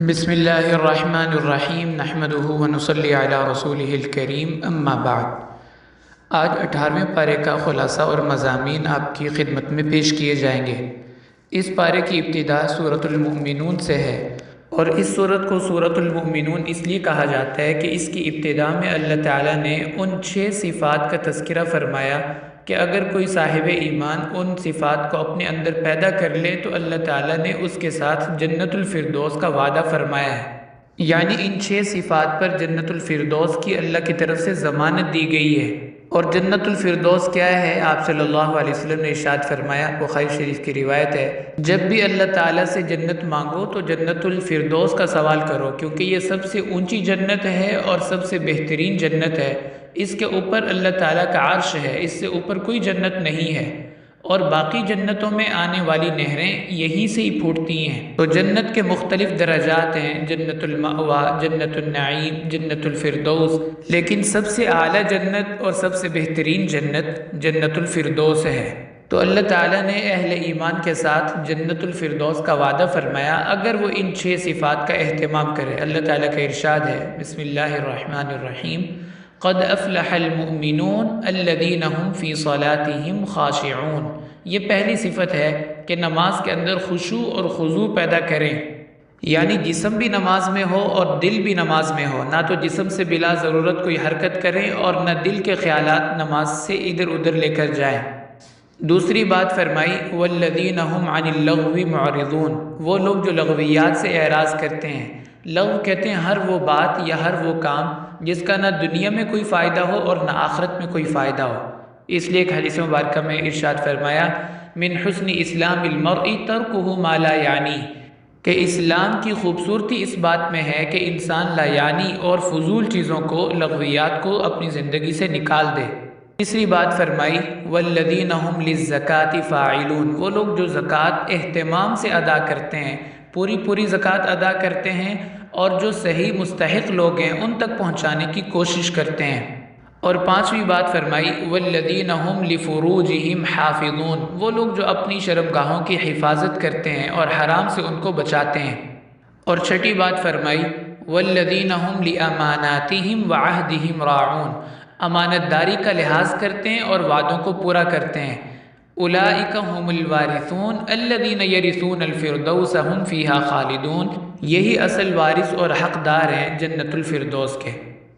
بسم اللہ الرحمن الرحیم نحمدہ ونصلی علی رسولہ الکریم اما بعد۔ آج 18ویں پارے کا خلاصہ اور مضامین آپ کی خدمت میں پیش کیے جائیں گے۔ اس پارے کی ابتدا سورۃ المؤمنون سے ہے، اور اس سورت کو سورۃ المؤمنون اس لیے کہا جاتا ہے کہ اس کی ابتدا میں اللہ تعالیٰ نے ان 6 صفات کا تذکرہ فرمایا کہ اگر کوئی صاحب ایمان ان صفات کو اپنے اندر پیدا کر لے تو اللہ تعالیٰ نے اس کے ساتھ جنت الفردوس کا وعدہ فرمایا ہے، یعنی ان 6 صفات پر جنت الفردوس کی اللہ کی طرف سے ضمانت دی گئی ہے۔ اور جنت الفردوس کیا ہے؟ آپ صلی اللہ علیہ وسلم نے ارشاد فرمایا، بخاری شریف کی روایت ہے، جب بھی اللہ تعالیٰ سے جنت مانگو تو جنت الفردوس کا سوال کرو، کیونکہ یہ سب سے اونچی جنت ہے اور سب سے بہترین جنت ہے۔ اس کے اوپر اللہ تعالیٰ کا عرش ہے، اس سے اوپر کوئی جنت نہیں ہے، اور باقی جنتوں میں آنے والی نہریں یہیں سے ہی پھوٹتی ہیں۔ تو جنت کے مختلف درجات ہیں، جنت المأوا، جنت النعیم، جنت الفردوس، لیکن سب سے اعلیٰ جنت اور سب سے بہترین جنت جنت الفردوس ہے۔ تو اللہ تعالیٰ نے اہل ایمان کے ساتھ جنت الفردوس کا وعدہ فرمایا اگر وہ ان 6 صفات کا اہتمام کرے۔ اللہ تعالیٰ کا ارشاد ہے، بسم اللہ الرحمن الرحیم، قد افلح المؤمنون الذین هم فی صلاتهم خاشعون۔ یہ پہلی صفت ہے کہ نماز کے اندر خشوع اور خضوع پیدا کریں، یعنی جسم بھی نماز میں ہو اور دل بھی نماز میں ہو، نہ تو جسم سے بلا ضرورت کوئی حرکت کریں اور نہ دل کے خیالات نماز سے ادھر ادھر لے کر جائیں۔ دوسری بات فرمائی، والذین هم عن اللغو معرضون، وہ لوگ جو لغویات سے اعراض کرتے ہیں۔ لغو کہتے ہیں ہر وہ بات یا ہر وہ کام جس کا نہ دنیا میں کوئی فائدہ ہو اور نہ آخرت میں کوئی فائدہ ہو۔ اس لیے ایک حدیث مبارکہ میں ارشاد فرمایا، من حسن اسلام المرء ترکہ ما لا یعنی، کہ اسلام کی خوبصورتی اس بات میں ہے کہ انسان لا یعنی اور فضول چیزوں کو، لغویات کو اپنی زندگی سے نکال دے۔ تیسری بات فرمائی، والذین هم للزکاة فاعلون، وہ لوگ جو زکوٰۃ اہتمام سے ادا کرتے ہیں، پوری زکوٰۃ ادا کرتے ہیں، اور جو صحیح مستحق لوگ ہیں ان تک پہنچانے کی کوشش کرتے ہیں۔ اور پانچویں بات فرمائی، والذین هم لفروجہم حافظون، وہ لوگ جو اپنی شرمگاہوں کی حفاظت کرتے ہیں اور حرام سے ان کو بچاتے ہیں۔ اور چھٹی بات فرمائی، والذین هم لاماناتہم وعہدہم راعون، امانت داری کا لحاظ کرتے ہیں اور وعدوں کو پورا کرتے ہیں۔ اولئک هم الوارثون الذین یرثون الفردوس هم فیہا خالدون، یہی اصل وارث اور حقدار ہیں جنت الفردوس کے۔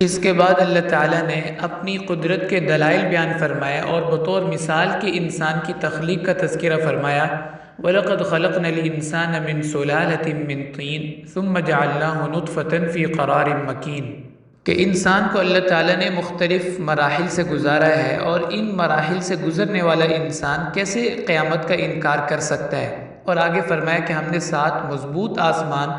اس کے بعد اللہ تعالیٰ نے اپنی قدرت کے دلائل بیان فرمائے اور بطور مثال کے انسان کی تخلیق کا تذکرہ فرمایا، وَلَقَدْ خَلَقْنَا الْإِنسَانَ مِنْ سُلَالَةٍ مِّن طِينٍ ثُمَّ جَعَلْنَاهُ نُطْفَةً فِي قَرَارٍ مَّكِينٍ، کہ انسان کو اللہ تعالیٰ نے مختلف مراحل سے گزارا ہے، اور ان مراحل سے گزرنے والا انسان کیسے قیامت کا انکار کر سکتا ہے۔ اور آگے فرمایا کہ ہم نے 7 مضبوط آسمان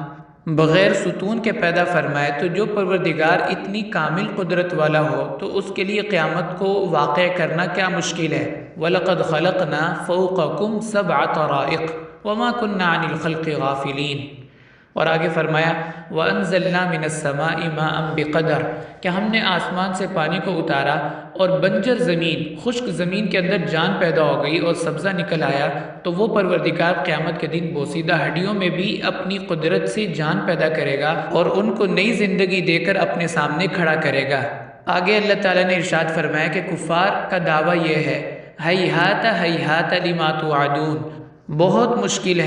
بغیر ستون کے پیدا فرمائے، تو جو پروردگار اتنی کامل قدرت والا ہو تو اس کے لیے قیامت کو واقع کرنا کیا مشکل ہے۔ وَلَقَدْ خَلَقْنَا فَوْقَكُمْ سَبْعَ طَرَائِقَ وَمَا كُنَّا عَنِ الْخَلْقِ غَافِلِينَ۔ اور آگے فرمایا، وَأَنزَلْنَا مِنَ السَّمَاءِ مَاءً بِقَدَرٍ، کہ ہم نے آسمان سے پانی کو اتارا اور بنجر زمین، خشک زمین کے اندر جان پیدا ہو گئی اور سبزہ نکل آیا، تو وہ پروردگار قیامت کے دن بوسیدہ ہڈیوں میں بھی اپنی قدرت سے جان پیدا کرے گا اور ان کو نئی زندگی دے کر اپنے سامنے کھڑا کرے گا۔ آگے اللہ تعالیٰ نے ارشاد فرمایا کہ کفار کا دعویٰ یہ ہے، ہیہات ہیہات لما توعدون، بہت مشکل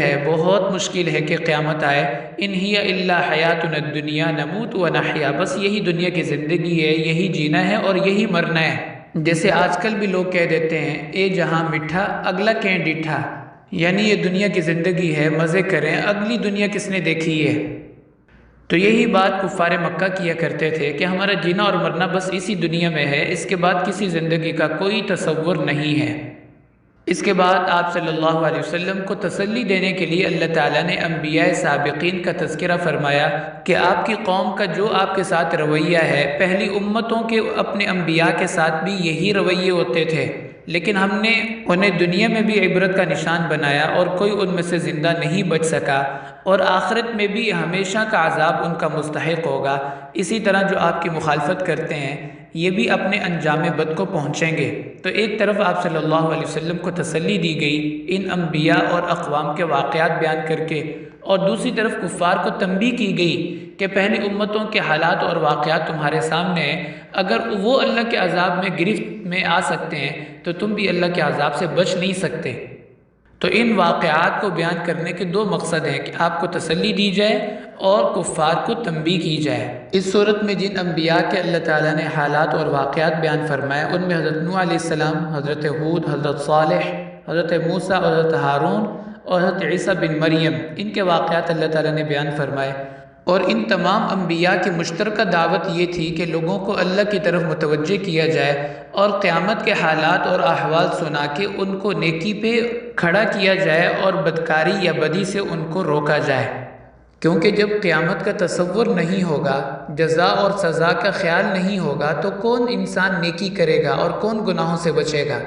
ہے کہ قیامت آئے، ان ہی الا حیاتنا الدنیا نموت و نحیا، بس یہی دنیا کی زندگی ہے، یہی جینا ہے اور یہی مرنا ہے۔ جیسے آج کل بھی لوگ کہہ دیتے ہیں، اے جہاں مٹھا اگلا کہیں ڈٹھا، یعنی یہ دنیا کی زندگی ہے، مزے کریں، اگلی دنیا کس نے دیکھی ہے۔ تو یہی بات کفار مکہ کیا کرتے تھے کہ ہمارا جینا اور مرنا بس اسی دنیا میں ہے، اس کے بعد کسی زندگی کا کوئی تصور نہیں ہے۔ اس کے بعد آپ صلی اللہ علیہ وسلم کو تسلی دینے کے لیے اللہ تعالیٰ نے انبیاء سابقین کا تذکرہ فرمایا کہ آپ کی قوم کا جو آپ کے ساتھ رویہ ہے، پہلی امتوں کے اپنے انبیاء کے ساتھ بھی یہی رویے ہوتے تھے، لیکن ہم نے انہیں دنیا میں بھی عبرت کا نشان بنایا اور کوئی ان میں سے زندہ نہیں بچ سکا، اور آخرت میں بھی ہمیشہ کا عذاب ان کا مستحق ہوگا۔ اسی طرح جو آپ کی مخالفت کرتے ہیں یہ بھی اپنے انجام بد کو پہنچیں گے۔ تو ایک طرف آپ صلی اللہ علیہ وسلم کو تسلی دی گئی ان انبیاء اور اقوام کے واقعات بیان کر کے، اور دوسری طرف کفار کو تنبیہ کی گئی کہ پہلی امتوں کے حالات اور واقعات تمہارے سامنے ہیں، اگر وہ اللہ کے عذاب میں گرفت میں آ سکتے ہیں تو تم بھی اللہ کے عذاب سے بچ نہیں سکتے۔ تو ان واقعات کو بیان کرنے کے دو مقصد ہیں کہ آپ کو تسلی دی جائے اور کفار کو تنبیہ کی جائے۔ اس صورت میں جن انبیاء کے اللہ تعالیٰ نے حالات اور واقعات بیان فرمائے ان میں حضرت نوح علیہ السلام، حضرت ہود، حضرت صالح، حضرت موسیٰ، حضرت ہارون اور حضرت عیسیٰ بن مریم، ان کے واقعات اللہ تعالیٰ نے بیان فرمائے۔ اور ان تمام انبیاء کی مشترکہ دعوت یہ تھی کہ لوگوں کو اللہ کی طرف متوجہ کیا جائے اور قیامت کے حالات اور احوال سنا کے ان کو نیکی پہ کھڑا کیا جائے اور بدکاری یا بدی سے ان کو روکا جائے، کیونکہ جب قیامت کا تصور نہیں ہوگا، جزا اور سزا کا خیال نہیں ہوگا تو کون انسان نیکی کرے گا اور کون گناہوں سے بچے گا۔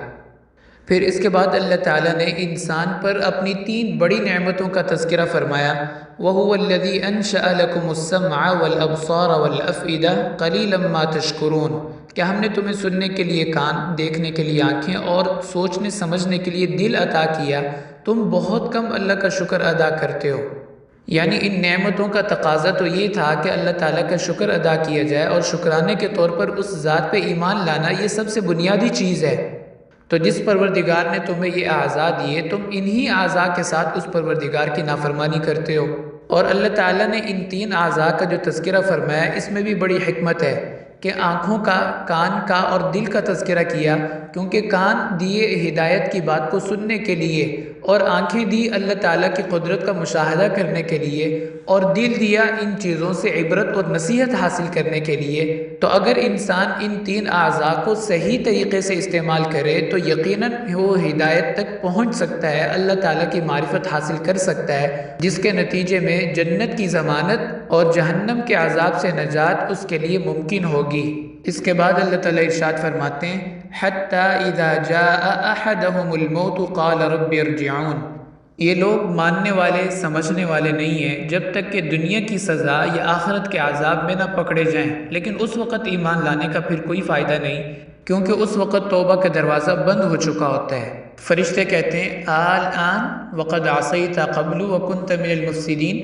پھر اس کے بعد اللہ تعالیٰ نے انسان پر اپنی 3 بڑی نعمتوں کا تذکرہ فرمایا، وَهُوَ الَّذِي أَنشَأَ لَكُمُ السَّمْعَ وَالْأَبْصَارَ وَالْأَفْئِدَةَ قَلِيلًا مَا تَشْكُرُونَ کہ ہم نے تمہیں سننے کے لیے کان، دیکھنے کے لیے آنکھیں اور سوچنے سمجھنے کے لیے دل عطا کیا، تم بہت کم اللہ کا شکر ادا کرتے ہو۔ یعنی ان نعمتوں کا تقاضا تو یہ تھا کہ اللہ تعالیٰ کا شکر ادا کیا جائے، اور شکرانے کے طور پر اس ذات پہ ایمان لانا یہ سب سے بنیادی چیز ہے۔ تو جس پروردگار نے تمہیں یہ اعضاء دیے، تم انہی اعضاء کے ساتھ اس پروردگار کی نافرمانی کرتے ہو۔ اور اللہ تعالیٰ نے ان 3 اعضاء کا جو تذکرہ فرمایا اس میں بھی بڑی حکمت ہے کہ آنکھوں کا، کان کا اور دل کا تذکرہ کیا، کیونکہ کان دیے ہدایت کی بات کو سننے کے لیے، اور آنکھیں دی اللہ تعالیٰ کی قدرت کا مشاہدہ کرنے کے لیے، اور دل دیا ان چیزوں سے عبرت اور نصیحت حاصل کرنے کے لیے۔ تو اگر انسان ان 3 اعضاء کو صحیح طریقے سے استعمال کرے تو یقیناً وہ ہدایت تک پہنچ سکتا ہے، اللہ تعالیٰ کی معرفت حاصل کر سکتا ہے، جس کے نتیجے میں جنت کی ضمانت اور جہنم کے عذاب سے نجات اس کے لیے ممکن ہوگی۔ اس کے بعد اللہ تعالیٰ ارشاد فرماتے ہیں، حَتَّى إِذَا جَاءَ أَحَدَهُمُ الْمَوْتُ قَالَ رَبِّ ارْجِعُونِ یہ لوگ ماننے والے، سمجھنے والے نہیں ہیں جب تک کہ دنیا کی سزا یا آخرت کے عذاب میں نہ پکڑے جائیں، لیکن اس وقت ایمان لانے کا پھر کوئی فائدہ نہیں، کیونکہ اس وقت توبہ کا دروازہ بند ہو چکا ہوتا ہے۔ فرشتے کہتے ہیں، الآن وقد عصیت قبل وکنت من المفسدین،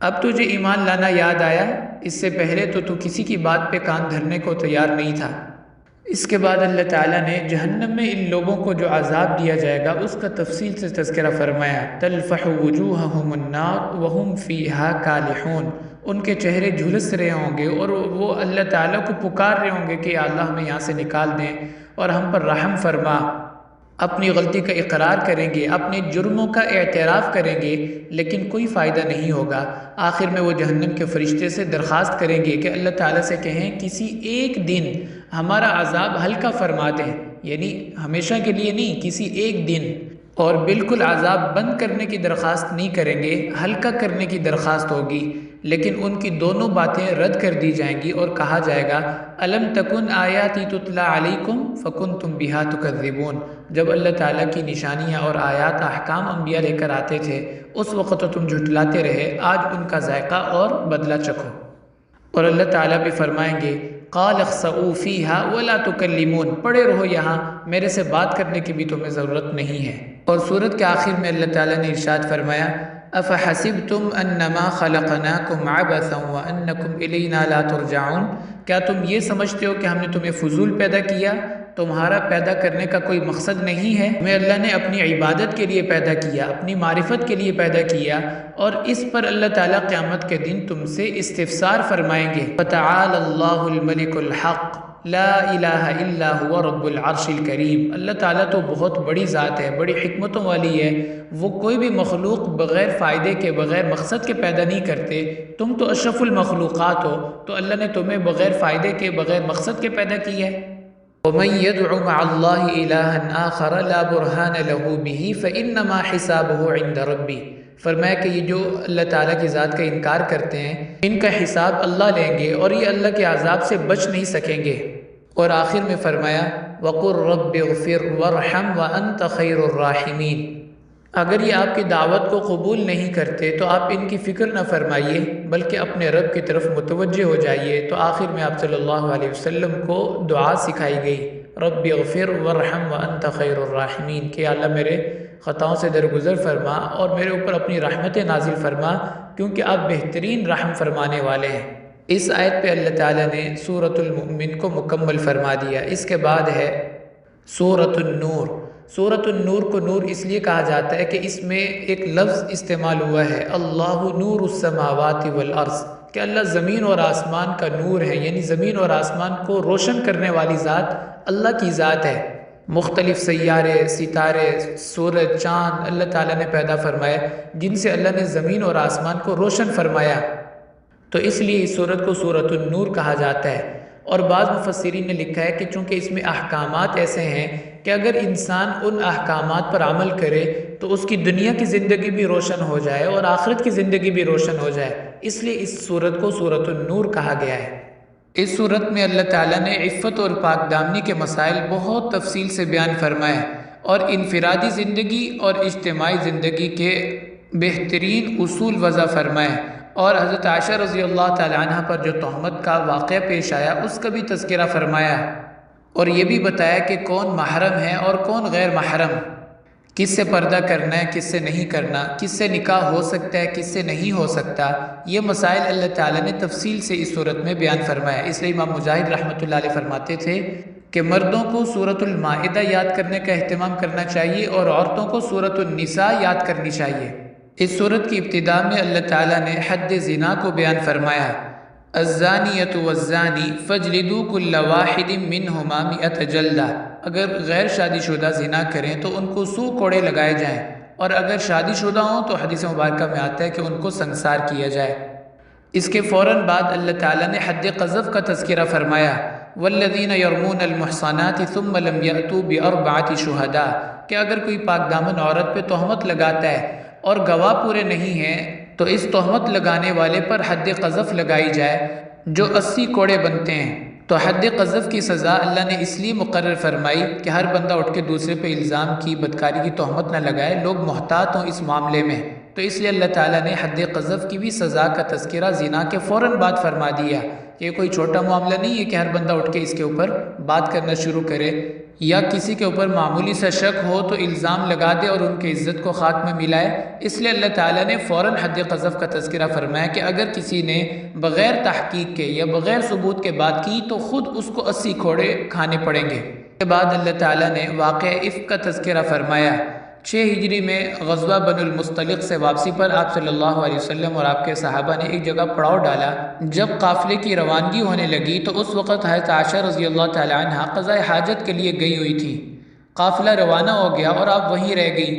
اب تجھے ایمان لانا یاد آیا، اس سے پہلے تو کسی کی بات پہ کان دھرنے کو تیار نہیں تھا۔ اس کے بعد اللہ تعالیٰ نے جہنم میں ان لوگوں کو جو عذاب دیا جائے گا اس کا تفصیل سے تذکرہ فرمایا، تلفح وجوہہم النار وہم فیہا کالحون، ان کے چہرے جھلس رہے ہوں گے اور وہ اللہ تعالیٰ کو پکار رہے ہوں گے کہ یا اللہ ہمیں یہاں سے نکال دیں اور ہم پر رحم فرما۔ اپنی غلطی کا اقرار کریں گے، اپنے جرموں کا اعتراف کریں گے، لیکن کوئی فائدہ نہیں ہوگا۔ آخر میں وہ جہنم کے فرشتے سے درخواست کریں گے کہ اللہ تعالیٰ سے کہیں کسی ایک دن ہمارا عذاب ہلکا فرما دیں، یعنی ہمیشہ کے لیے نہیں، کسی ایک دن، اور بالکل عذاب بند کرنے کی درخواست نہیں کریں گے، ہلکا کرنے کی درخواست ہوگی، لیکن ان کی دونوں باتیں رد کر دی جائیں گی اور کہا جائے گا، الم تکن آیاتی تتلی علیکم فکنتم بہا تکذبون، جب اللہ تعالیٰ کی نشانیاں اور آیات احکام انبیاء لے کر آتے تھے اس وقت تو تم جھٹلاتے رہے، آج ان کا ذائقہ اور بدلہ چکھو۔ اور اللہ تعالیٰ بھی فرمائیں گے، قال اخسؤوا فیہا ولا تکلمون، پڑے رہو یہاں، میرے سے بات کرنے کی بھی تمہیں ضرورت نہیں ہے۔ اور سورت کے آخر میں اللہ تعالیٰ نے ارشاد فرمایا، افحسبتم انما خلقناکم عبثا وانکم الینا لا ترجعون، کیا تم یہ سمجھتے ہو کہ ہم نے تمہیں فضول پیدا کیا، تمہارا پیدا کرنے کا کوئی مقصد نہیں ہے؟ ہمیں اللہ نے اپنی عبادت کے لیے پیدا کیا، اپنی معرفت کے لیے پیدا کیا، اور اس پر اللہ تعالیٰ قیامت کے دن تم سے استفسار فرمائیں گے۔ فتعال اللہ الملک الحق لا الہ الا هو رب العرش الکریم، اللہ تعالیٰ تو بہت بڑی ذات ہے، بڑی حکمتوں والی ہے، وہ کوئی بھی مخلوق بغیر فائدے کے، بغیر مقصد کے پیدا نہیں کرتے، تم تو اشرف المخلوقات ہو، تو اللہ نے تمہیں بغیر فائدے کے، بغیر مقصد کے پیدا کیا ہے۔ وَمَن يَدْعُ مَعَ اللَّهِ إِلَٰهًا آخَرَ لَا بُرْهَانَ لَهُ بِهِ فَإِنَّمَا حِسَابُهُ عِندَ رَبِّهِ، فرمایا کہ یہ جو اللہ تعالیٰ کی ذات کا انکار کرتے ہیں ان کا حساب اللہ لیں گے اور یہ اللہ کے عذاب سے بچ نہیں سکیں گے۔ اور آخر میں فرمایا، وَقُلْ رَبِّ اغْفِرْ وَارْحَمْ وَأَنْتَ خَيْرُ الرَّاحِمِينَ، اگر یہ آپ کی دعوت کو قبول نہیں کرتے تو آپ ان کی فکر نہ فرمائیے بلکہ اپنے رب کی طرف متوجہ ہو جائیے۔ تو آخر میں آپ صلی اللہ علیہ وسلم کو دعا سکھائی گئی، رب اغفر ورحم وانت خیر الراحمین، کہ اللہ میرے خطاؤں سے درگزر فرما اور میرے اوپر اپنی رحمتیں نازل فرما، کیونکہ آپ بہترین رحم فرمانے والے ہیں۔ اس آیت پہ اللہ تعالیٰ نے سورۃ المؤمن کو مکمل فرما دیا۔ اس کے بعد ہے سورۃ النور۔ سورۃ النور کو نور اس لیے کہا جاتا ہے کہ اس میں ایک لفظ استعمال ہوا ہے، اللہ نور السماوات والارض، کہ اللہ زمین اور آسمان کا نور ہے، یعنی زمین اور آسمان کو روشن کرنے والی ذات اللہ کی ذات ہے۔ مختلف سیارے، ستارے، سورج، چاند اللہ تعالیٰ نے پیدا فرمایا، جن سے اللہ نے زمین اور آسمان کو روشن فرمایا، تو اس لیے اس سورت کو سورۃ النور کہا جاتا ہے۔ اور بعض مفسرین نے لکھا ہے کہ چونکہ اس میں احکامات ایسے ہیں کہ اگر انسان ان احکامات پر عمل کرے تو اس کی دنیا کی زندگی بھی روشن ہو جائے اور آخرت کی زندگی بھی روشن ہو جائے، اس لیے اس سورت کو سورۃ النور کہا گیا ہے۔ اس سورت میں اللہ تعالیٰ نے عفت اور پاک دامنی کے مسائل بہت تفصیل سے بیان فرمائے اور انفرادی زندگی اور اجتماعی زندگی کے بہترین اصول وضع فرمائے، اور حضرت عائشہ رضی اللہ تعالیٰ عنہ پر جو تہمت کا واقعہ پیش آیا اس کا بھی تذکرہ فرمایا، اور یہ بھی بتایا کہ کون محرم ہے اور کون غیر محرم، کس سے پردہ کرنا ہے، کس سے نہیں کرنا، کس سے نکاح ہو سکتا ہے، کس سے نہیں ہو سکتا۔ یہ مسائل اللہ تعالیٰ نے تفصیل سے اس صورت میں بیان فرمایا۔ اس لیے امام مجاہد رحمۃ اللہ علیہ فرماتے تھے کہ مردوں کو سورۃ المائدہ یاد کرنے کا اہتمام کرنا چاہیے اور عورتوں کو سورۃ النساء یاد کرنی چاہیے۔ اس سورت کی ابتداء میں اللہ تعالیٰ نے حد زنا کو بیان فرمایا، الزانیۃ والزانی فاجلدوا کل واحد منہما مئۃ جلدہ، اگر غیر شادی شدہ زنا کریں تو ان کو 100 کوڑے لگائے جائیں، اور اگر شادی شدہ ہوں تو حدیث مبارکہ میں آتا ہے کہ ان کو سنسار کیا جائے۔ اس کے فوراً بعد اللہ تعالیٰ نے حد قذف کا تذکرہ فرمایا، والذین یرمون المحصنات ثم لم یأتوا بأربعۃ شہداء، کہ اگر کوئی پاک دامن عورت پہ تہمت لگاتا ہے اور گواہ پورے نہیں ہیں تو اس تہمت لگانے والے پر حد قذف لگائی جائے جو 80 کوڑے بنتے ہیں۔ تو حد قذف کی سزا اللہ نے اس لیے مقرر فرمائی کہ ہر بندہ اٹھ کے دوسرے پہ الزام کی، بدکاری کی تہمت نہ لگائے، لوگ محتاط ہوں اس معاملے میں، تو اس لیے اللہ تعالیٰ نے حد قذف کی بھی سزا کا تذکرہ زنا کے فوراً بعد فرما دیا کہ یہ کوئی چھوٹا معاملہ نہیں ہے کہ ہر بندہ اٹھ کے اس کے اوپر بات کرنا شروع کرے، یا کسی کے اوپر معمولی سا شک ہو تو الزام لگا دے اور ان کی عزت کو خاک میں ملائے۔ اس لیے اللہ تعالیٰ نے فوراً حد قذف کا تذکرہ فرمایا کہ اگر کسی نے بغیر تحقیق کے یا بغیر ثبوت کے بات کی تو خود اس کو 80 کوڑے کھانے پڑیں گے۔ اس کے بعد اللہ تعالیٰ نے واقعہ افک کا تذکرہ فرمایا۔ 6 ہجری میں غزوہ بن المصطلق سے واپسی پر آپ صلی اللہ علیہ وسلم اور آپ کے صحابہ نے ایک جگہ پڑاؤ ڈالا۔ جب قافلے کی روانگی ہونے لگی تو اس وقت حضرت عائشہ رضی اللہ تعالی عنہ قضاء حاجت کے لیے گئی ہوئی تھی۔ قافلہ روانہ ہو گیا اور آپ وہیں رہ گئی۔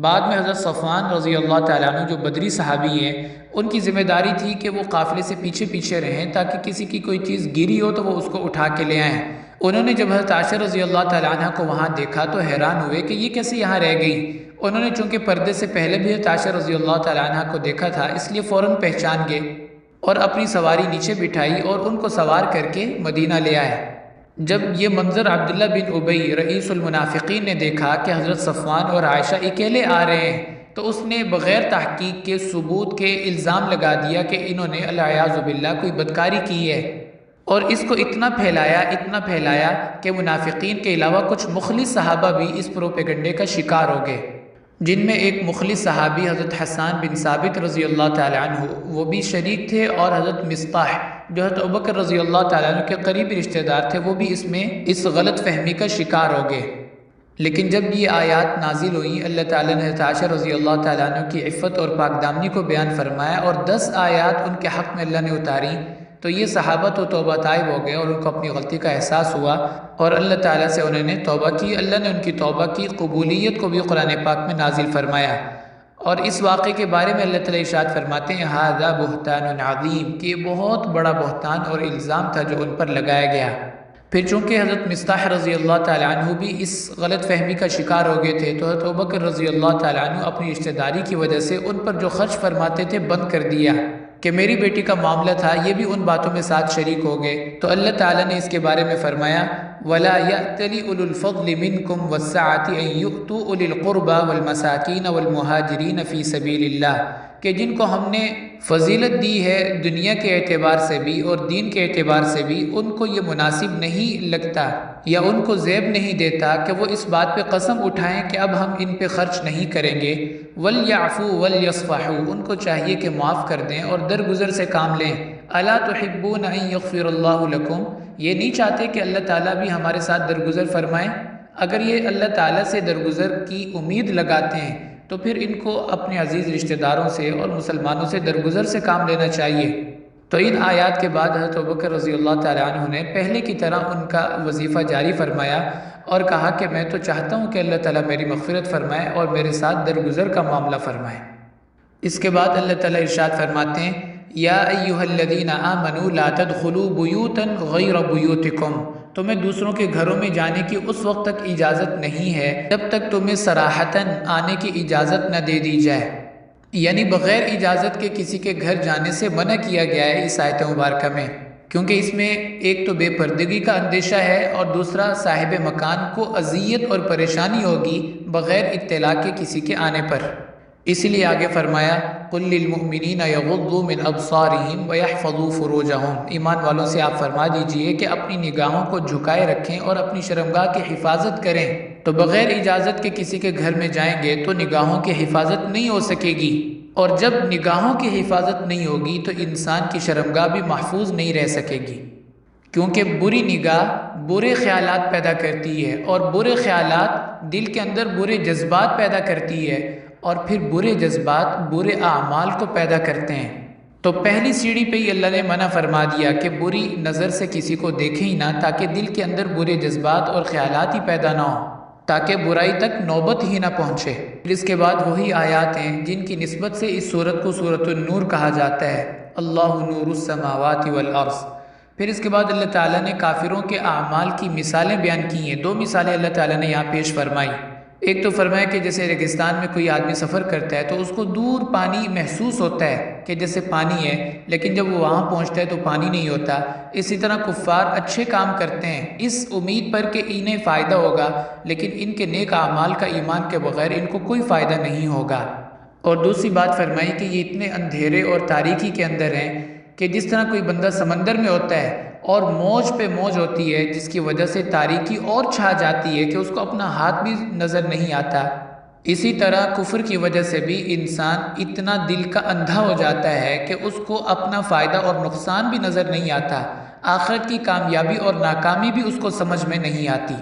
بعد میں حضرت صفوان رضی اللہ تعالیٰ عنہ جو بدری صحابی ہیں، ان کی ذمہ داری تھی کہ وہ قافلے سے پیچھے پیچھے رہیں تاکہ کسی کی کوئی چیز گری ہو تو وہ اس کو اٹھا کے لے آئیں۔ انہوں نے جب حضرت عائشہ رضی اللہ تعالیٰ عنہ کو وہاں دیکھا تو حیران ہوئے کہ یہ کیسے یہاں رہ گئی۔ انہوں نے چونکہ پردے سے پہلے بھی حضرت عائشہ رضی اللہ تعالیٰ عنہ کو دیکھا تھا، اس لیے فوراً پہچان گئے اور اپنی سواری نیچے بٹھائی اور ان کو سوار کر کے مدینہ لے آئے۔ جب یہ منظر عبداللہ بن ابی رئیس المنافقین نے دیکھا کہ حضرت صفوان اور عائشہ اکیلے آ رہے ہیں تو اس نے بغیر تحقیق کے ثبوت کے الزام لگا دیا کہ انہوں نے العیاذ باللہ کوئی بدکاری کی ہے، اور اس کو اتنا پھیلایا کہ منافقین کے علاوہ کچھ مخلص صحابہ بھی اس پروپیگنڈے کا شکار ہو گئے، جن میں ایک مخلص صحابی حضرت حسان بن ثابت رضی اللہ تعالیٰ عنہ وہ بھی شریک تھے، اور حضرت مصطح جو حضرت ابوبکر رضی اللہ تعالیٰ عنہ کے قریبی رشتہ دار تھے وہ بھی اس غلط فہمی کا شکار ہو گئے۔ لیکن جب یہ آیات نازل ہوئیں، اللہ تعالیٰ نے حضرت عائشہ رضی اللہ تعالیٰ عنہ کی عفت اور پاک دامنی کو بیان فرمایا اور 10 آیات ان کے حق میں اللہ نے اتاری، تو یہ صحابہ تو توبہ طائب ہو گئے اور ان کو اپنی غلطی کا احساس ہوا اور اللہ تعالیٰ سے انہوں نے توبہ کی۔ اللہ نے ان کی توبہ کی قبولیت کو بھی قرآن پاک میں نازل فرمایا، اور اس واقعے کے بارے میں اللہ تعالیٰ ارشاد فرماتے ہیں ھذا بہتان عظیم، کہ یہ بہت بڑا بہتان اور الزام تھا جو ان پر لگایا گیا۔ پھر چونکہ حضرت مصطح رضی اللہ تعالیٰ عنہ بھی اس غلط فہمی کا شکار ہو گئے تھے تو حضرت ابوبکر رضی اللہ تعالیٰ عنہ اپنی رشتہ داری کی وجہ سے ان پر جو خرچ فرماتے تھے بند کر دیا کہ میری بیٹی کا معاملہ تھا، یہ بھی ان باتوں میں ساتھ شریک ہو گئے۔ تو اللہ تعالیٰ نے اس کے بارے میں فرمایا وَلَا يَأْتَلِ أُولُو الْفَضْلِ مِنْكُمْ وَالسَّعَةِ أَنْ يُؤْتُوا أُولِي الْقُرْبَى وَالْمَسَاكِينَ وَالْمُهَاجِرِينَ فِي سَبِيلِ اللَّهِ کہ جن کو ہم نے فضیلت دی ہے دنیا کے اعتبار سے بھی اور دین کے اعتبار سے بھی، ان کو یہ مناسب نہیں لگتا یا ان کو زیب نہیں دیتا کہ وہ اس بات پہ قسم اٹھائیں کہ اب ہم ان پہ خرچ نہیں کریں گے۔ وَلْيَعْفُوا وَلْيَصْفَحُوا، ان کو چاہیے کہ معاف کر دیں اور درگزر سے کام لیں۔ أَلَا تُحِبُّونَ أَن يَغْفِرَ اللَّهُ لَكُمْ، یہ نہیں چاہتے کہ اللہ تعالیٰ بھی ہمارے ساتھ درگزر فرمائیں؟ اگر یہ اللہ تعالیٰ سے درگزر کی امید لگاتے ہیں تو پھر ان کو اپنے عزیز رشتہ داروں سے اور مسلمانوں سے درگزر سے کام لینا چاہیے۔ تو ان آیات کے بعد حضرت ابوبکر رضی اللہ تعالیٰ عنہ نے پہلے کی طرح ان کا وظیفہ جاری فرمایا اور کہا کہ میں تو چاہتا ہوں کہ اللہ تعالیٰ میری مغفرت فرمائے اور میرے ساتھ درگزر کا معاملہ فرمائے۔ اس کے بعد اللہ تعالیٰ ارشاد فرماتے ہیں، یا ایہا الذین آمنوا لا تدخلوا بیوتا غیر بیوتکم، تمہیں دوسروں کے گھروں میں جانے کی اس وقت تک اجازت نہیں ہے جب تک تمہیں صراحتاً آنے کی اجازت نہ دے دی جائے، یعنی بغیر اجازت کے کسی کے گھر جانے سے منع کیا گیا ہے اس آیت مبارکہ میں، کیونکہ اس میں ایک تو بے پردگی کا اندیشہ ہے اور دوسرا صاحب مکان کو اذیت اور پریشانی ہوگی بغیر اطلاع کے کسی کے آنے پر۔ اسی لیے آگے فرمایا، قُل لِّلْمُؤْمِنِينَ يَغُضُّوا مِنْ أَبْصَارِهِمْ وَيَحْفَظُوا فُرُوجَهُمْ، ایمان والوں سے آپ فرما دیجئے کہ اپنی نگاہوں کو جھکائے رکھیں اور اپنی شرمگاہ کی حفاظت کریں۔ تو بغیر اجازت کے کسی کے گھر میں جائیں گے تو نگاہوں کی حفاظت نہیں ہو سکے گی، اور جب نگاہوں کی حفاظت نہیں ہوگی تو انسان کی شرمگاہ بھی محفوظ نہیں رہ سکے گی، کیونکہ بری نگاہ برے خیالات پیدا کرتی ہے اور برے خیالات دل کے اندر برے جذبات پیدا کرتی ہے، اور پھر برے جذبات برے اعمال کو پیدا کرتے ہیں۔ تو پہلی سیڑھی پہ ہی اللہ نے منع فرما دیا کہ بری نظر سے کسی کو دیکھیں ہی نہ، تاکہ دل کے اندر برے جذبات اور خیالات ہی پیدا نہ ہوں، تاکہ برائی تک نوبت ہی نہ پہنچے۔ پھر اس کے بعد وہی آیات ہیں جن کی نسبت سے اس سورت کو سورۃ النور کہا جاتا ہے، اللہ نور السماوات والارض۔ پھر اس کے بعد اللہ تعالیٰ نے کافروں کے اعمال کی مثالیں بیان کی ہیں۔ دو مثالیں اللہ تعالیٰ نے یہاں پیش فرمائی۔ ایک تو فرمایا کہ جیسے ریگستان میں کوئی آدمی سفر کرتا ہے تو اس کو دور پانی محسوس ہوتا ہے کہ جیسے پانی ہے، لیکن جب وہ وہاں پہنچتا ہے تو پانی نہیں ہوتا۔ اسی طرح کفار اچھے کام کرتے ہیں اس امید پر کہ انہیں فائدہ ہوگا، لیکن ان کے نیک اعمال کا ایمان کے بغیر ان کو کوئی فائدہ نہیں ہوگا۔ اور دوسری بات فرمائی کہ یہ اتنے اندھیرے اور تاریکی کے اندر ہیں کہ جس طرح کوئی بندہ سمندر میں ہوتا ہے اور موج پہ موج ہوتی ہے جس کی وجہ سے تاریکی اور چھا جاتی ہے کہ اس کو اپنا ہاتھ بھی نظر نہیں آتا، اسی طرح کفر کی وجہ سے بھی انسان اتنا دل کا اندھا ہو جاتا ہے کہ اس کو اپنا فائدہ اور نقصان بھی نظر نہیں آتا، آخرت کی کامیابی اور ناکامی بھی اس کو سمجھ میں نہیں آتی۔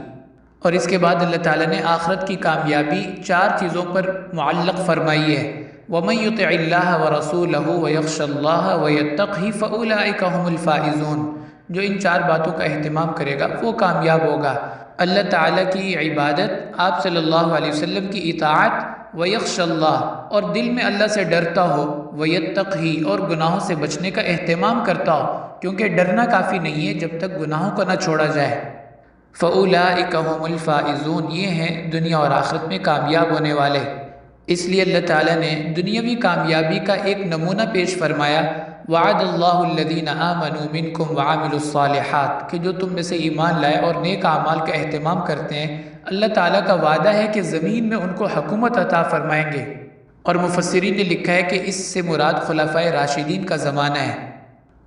اور اس کے بعد اللہ تعالیٰ نے آخرت کی کامیابی 4 چیزوں پر معلق فرمائی ہے، وَمَن يُطِعِ اللَّهَ وَرَسُولَهُ وَيَخْشَ اللَّهَ وَيَتَّقْهِ فَأُولَٰئِكَ هُمُ الْفَائِزُونَ، جو ان 4 باتوں کا اہتمام کرے گا وہ کامیاب ہوگا۔ اللہ تعالیٰ کی عبادت، آپ صلی اللہ علیہ وسلم کی اطاعت، وَيَخْشَ اللَّهَ اور دل میں اللہ سے ڈرتا ہو، وَيَتَّقْهِ اور گناہوں سے بچنے کا اہتمام کرتا ہو، کیونکہ ڈرنا کافی نہیں ہے جب تک گناہوں کو نہ چھوڑا جائے۔ فَأُولَٰئِكَ هُمُ الْفَائِزُونَ، یہ ہیں دنیا اور آخرت میں کامیاب ہونے والے۔ اس لیے اللہ تعالیٰ نے دنیاوی کامیابی کا ایک نمونہ پیش فرمایا، وَعَدَ اللَّهُ الَّذِينَ آمَنُوا مِنكُمْ وَعَمِلُوا الصَّالِحَاتِ، کہ جو تم میں سے ایمان لائے اور نیک اعمال کا اہتمام کرتے ہیں، اللہ تعالیٰ کا وعدہ ہے کہ زمین میں ان کو حکومت عطا فرمائیں گے۔ اور مفسرین نے لکھا ہے کہ اس سے مراد خلفائے راشدین کا زمانہ ہے۔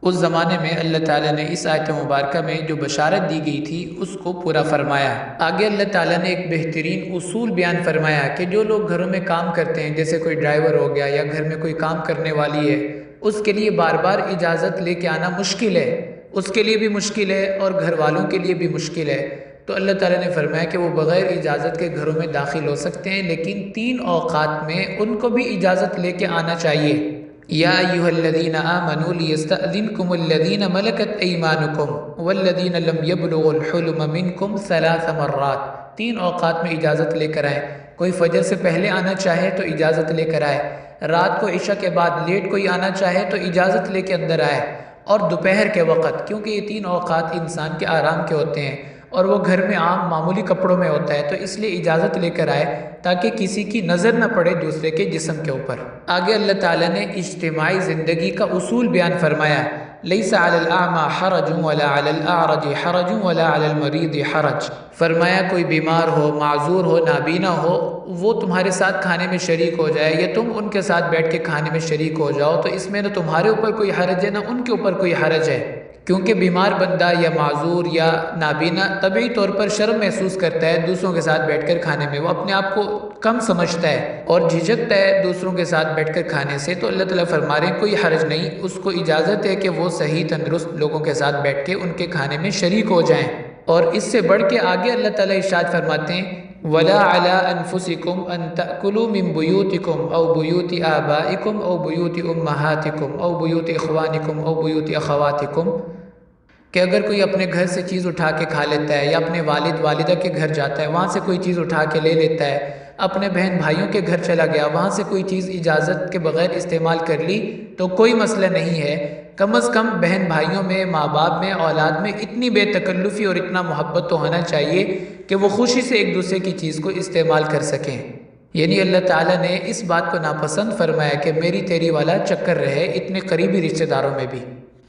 اس زمانے میں اللہ تعالیٰ نے اس آیت مبارکہ میں جو بشارت دی گئی تھی اس کو پورا فرمایا۔ آگے اللہ تعالیٰ نے ایک بہترین اصول بیان فرمایا کہ جو لوگ گھروں میں کام کرتے ہیں، جیسے کوئی ڈرائیور ہو گیا یا گھر میں کوئی کام کرنے والی ہے، اس کے لیے بار بار اجازت لے کے آنا مشکل ہے، اس کے لیے بھی مشکل ہے اور گھر والوں کے لیے بھی مشکل ہے۔ تو اللہ تعالیٰ نے فرمایا کہ وہ بغیر اجازت کے گھروں میں داخل ہو سکتے ہیں، لیکن 3 اوقات میں ان کو بھی اجازت لے کے آنا چاہیے۔ یا ایھا الذین آمنوا لیستأذنکم الذین ملکت ایمانکم والذین لم یبلغوا الحلم منکم 3 مرات، 3 اوقات میں اجازت لے کر آئیں۔ کوئی فجر سے پہلے آنا چاہے تو اجازت لے کر آئے، رات کو عشاء کے بعد لیٹ کوئی آنا چاہے تو اجازت لے کے اندر آئے، اور دوپہر کے وقت، کیونکہ یہ 3 اوقات انسان کے آرام کے ہوتے ہیں اور وہ گھر میں عام معمولی کپڑوں میں ہوتا ہے، تو اس لیے اجازت لے کر آئے تاکہ کسی کی نظر نہ پڑے دوسرے کے جسم کے اوپر۔ آگے اللہ تعالیٰ نے اجتماعی زندگی کا اصول بیان فرمایا، لیس علی الاعمى حرج ولا علی الاعرج حرج ولا علی المریض حرج، فرمایا کوئی بیمار ہو، معذور ہو، نابینا ہو، وہ تمہارے ساتھ کھانے میں شریک ہو جائے یا تم ان کے ساتھ بیٹھ کے کھانے میں شریک ہو جاؤ تو اس میں نہ تمہارے اوپر کوئی حرج ہے نہ ان کے اوپر کوئی حرج ہے، کیونکہ بیمار بندہ یا معذور یا نابینا طبعی طور پر شرم محسوس کرتا ہے دوسروں کے ساتھ بیٹھ کر کھانے میں، وہ اپنے آپ کو کم سمجھتا ہے اور جھجکتا ہے دوسروں کے ساتھ بیٹھ کر کھانے سے، تو اللہ تعالیٰ فرما رہے ہیں کوئی حرج نہیں، اس کو اجازت ہے کہ وہ صحیح تندرست لوگوں کے ساتھ بیٹھ کے ان کے کھانے میں شریک ہو جائیں۔ اور اس سے بڑھ کے آگے اللہ تعالیٰ ارشاد فرماتے ہیں وَلَا عَلَىٰ أَنفُسِكُمْ أَن تَأْكُلُوا مِن بُيُوتِكُمْ أَوْ بُيُوتِ آبَائِكُمْ أَوْ بُيُوتِ أُمَّهَاتِكُمْ أَوْ بُيُوتِ إِخْوَانِكُمْ أَوْ بُيُوتِ أَخَوَاتِكُمْ، کہ اگر کوئی اپنے گھر سے چیز اٹھا کے کھا لیتا ہے یا اپنے والد والدہ کے گھر جاتا ہے وہاں سے کوئی چیز اٹھا کے لے لیتا ہے، اپنے بہن بھائیوں کے گھر چلا گیا وہاں سے کوئی چیز اجازت کے بغیر استعمال کر لی تو کوئی مسئلہ نہیں ہے، کم از کم بہن بھائیوں میں، ماں باپ میں، اولاد میں اتنی بے تکلفی اور اتنا محبت تو ہونا چاہیے کہ وہ خوشی سے ایک دوسرے کی چیز کو استعمال کر سکیں۔ یعنی اللہ تعالیٰ نے اس بات کو ناپسند فرمایا کہ میری تیری والا چکر رہے اتنے قریبی رشتہ داروں میں بھی،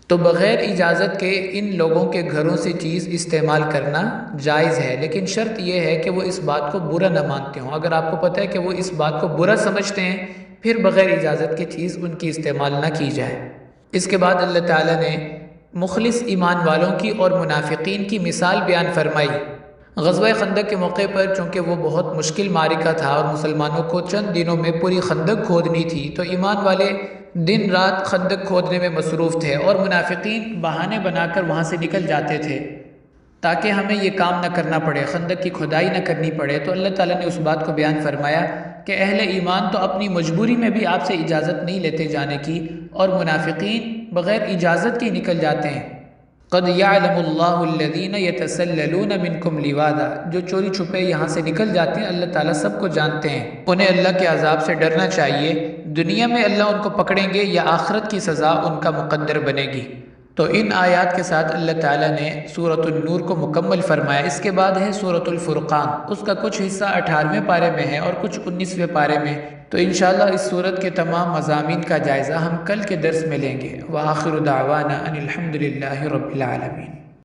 تو بغیر اجازت کے ان لوگوں کے گھروں سے چیز استعمال کرنا جائز ہے، لیکن شرط یہ ہے کہ وہ اس بات کو برا نہ مانتے ہوں۔ اگر آپ کو پتہ ہے کہ وہ اس بات کو برا سمجھتے ہیں پھر بغیر اجازت کے چیز ان کی استعمال نہ کی جائے۔ اس کے بعد اللہ تعالیٰ نے مخلص ایمان والوں کی اور منافقین کی مثال بیان فرمائی۔ غزوہ خندق کے موقع پر چونکہ وہ بہت مشکل معرکہ تھا اور مسلمانوں کو چند دنوں میں پوری خندق کھودنی تھی، تو ایمان والے دن رات خندق کھودنے میں مصروف تھے اور منافقین بہانے بنا کر وہاں سے نکل جاتے تھے تاکہ ہمیں یہ کام نہ کرنا پڑے، خندق کی کھدائی نہ کرنی پڑے۔ تو اللہ تعالیٰ نے اس بات کو بیان فرمایا کہ اہل ایمان تو اپنی مجبوری میں بھی آپ سے اجازت نہیں لیتے جانے کی، اور منافقین بغیر اجازت کے نکل جاتے ہیں۔ قد یعلم اللہ الذین یتسللون منکم لواذا، جو چوری چھپے یہاں سے نکل جاتے ہیں اللہ تعالیٰ سب کو جانتے ہیں، انہیں اللہ کے عذاب سے ڈرنا چاہیے، دنیا میں اللہ ان کو پکڑیں گے یا آخرت کی سزا ان کا مقدر بنے گی۔ تو ان آیات کے ساتھ اللہ تعالیٰ نے سورۃ النور کو مکمل فرمایا۔ اس کے بعد ہے سورۃ الفرقان، اس کا کچھ حصہ 18ویں پارے میں ہے اور کچھ 19ویں پارے میں، تو انشاءاللہ اس سورت کے تمام مضامین کا جائزہ ہم کل کے درس میں لیں گے۔ وآخر دعوانا ان الحمد للہ رب العالمین۔